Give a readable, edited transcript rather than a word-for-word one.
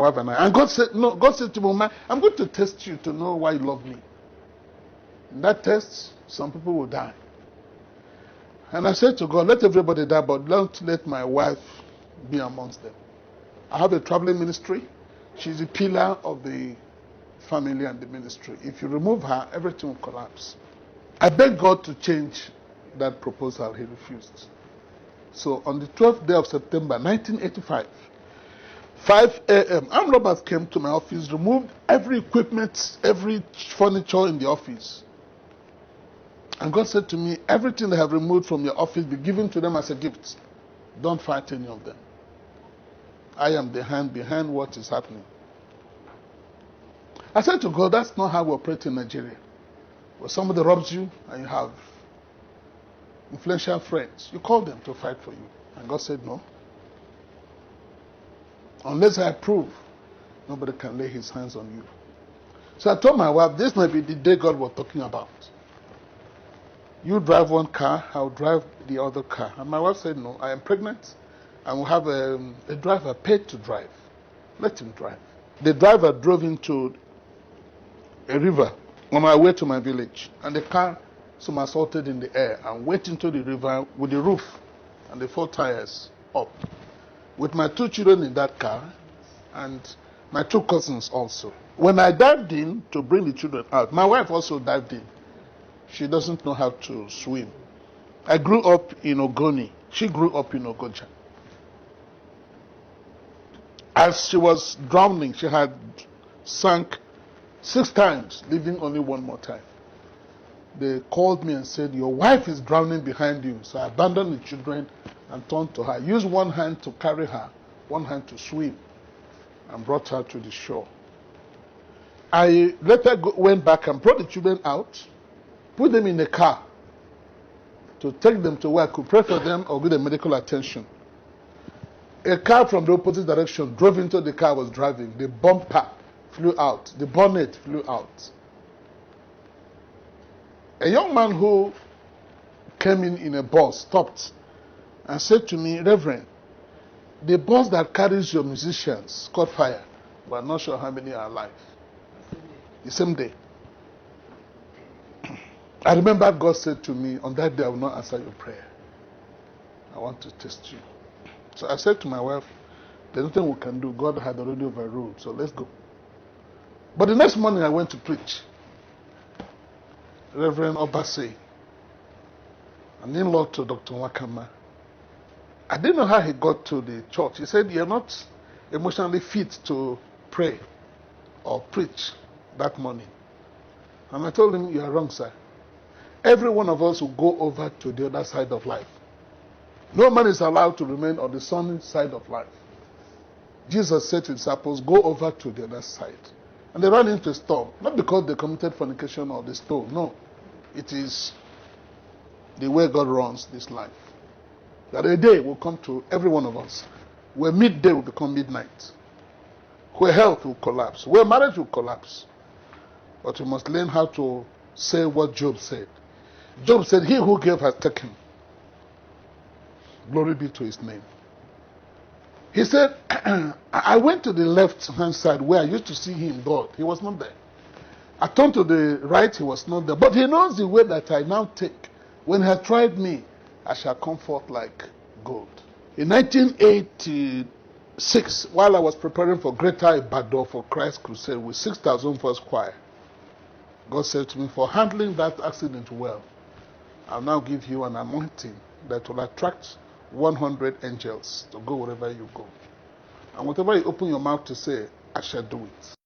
wife and I. And God said, no, God said to me, I'm going to test you to know why you love me. In that test, some people will die. And I said to God, let everybody die, but don't let my wife be amongst them. I have a traveling ministry. She's a pillar of the family and the ministry. If you remove her, everything will collapse. I begged God to change that proposal. He refused. So on the 12th day of September 1985, 5 a.m., armed robbers came to my office, removed every equipment, every furniture in the office. And God said to me, everything they have removed from your office be given to them as a gift. Don't fight any of them. I am the hand behind what is happening. I said to God, that's not how we operate in Nigeria. When somebody robs you and you have influential friends, you call them to fight for you. And God said, no. Unless I approve, nobody can lay his hands on you. So I told my wife, this might be the day God was talking about. You drive one car, I'll drive the other car. And my wife said, no, I am pregnant, and we'll have a driver paid to drive. Let him drive. The driver drove into a river on my way to my village, and the car somersaulted in the air and went into the river with the roof and the 4 tires up, with my 2 children in that car and my 2 cousins also. When I dived in to bring the children out, my wife also dived in. She doesn't know how to swim. I grew up in Ogoni. She grew up in Ogoja. As she was drowning, she had sunk 6 times, leaving only 1 more time. They called me and said, your wife is drowning behind you. So I abandoned the children and turned to her. Used one hand to carry her, one hand to swim, and brought her to the shore. I later went back and brought the children out, put them in a car to take them to where I could pray for them or give them medical attention. A car from the opposite direction drove into the car I was driving. The bumper flew out. The bonnet flew out. A young man who came in a bus stopped and said to me, Reverend, the bus that carries your musicians caught fire, but I'm not sure how many are alive. The same day. I remember God said to me, on that day I will not answer your prayer. I want to test you. So I said to my wife, there's nothing we can do. God had already overruled, so let's go. But the next morning I went to preach. Reverend Obase, an in-law to Dr. Wakama. I didn't know how he got to the church. He said, you're not emotionally fit to pray or preach that morning. And I told him, you are wrong, sir. Every one of us will go over to the other side of life. No man is allowed to remain on the sunny side of life. Jesus said to his disciples, go over to the other side. And they ran into a storm. Not because they committed fornication or they stole. No. It is the way God runs this life. That a day will come to every one of us where midday will become midnight. Where health will collapse. Where marriage will collapse. But we must learn how to say what Job said. Job said, he who gave has taken. Glory be to his name. He said, I went to the left-hand side where I used to see him, God. He was not there. I turned to the right, he was not there. But he knows the way that I now take. When he has tried me, I shall come forth like gold. In 1986, while I was preparing for Greater Ibadan for Christ Crusade with 6,000 first choir, God said to me, for handling that accident well, I'll now give you an anointing that will attract 100 angels to go wherever you go. And whatever you open your mouth to say, I shall do it.